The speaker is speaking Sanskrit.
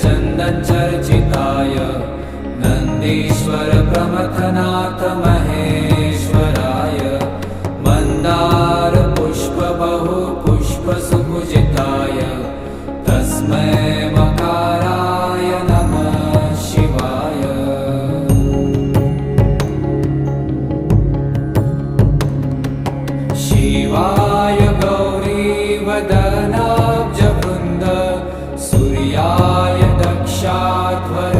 चन्दनचर्चिताय नन्दीश्वर प्रमथनाथ महेश्वराय मन्दार पुष्प बहु पुष्प सुपूजिताय तस्मै मकाराय नमः शिवाय। शिवाय गौरीवदनाब्जवृन्द सूर्याय दक्षाध्वर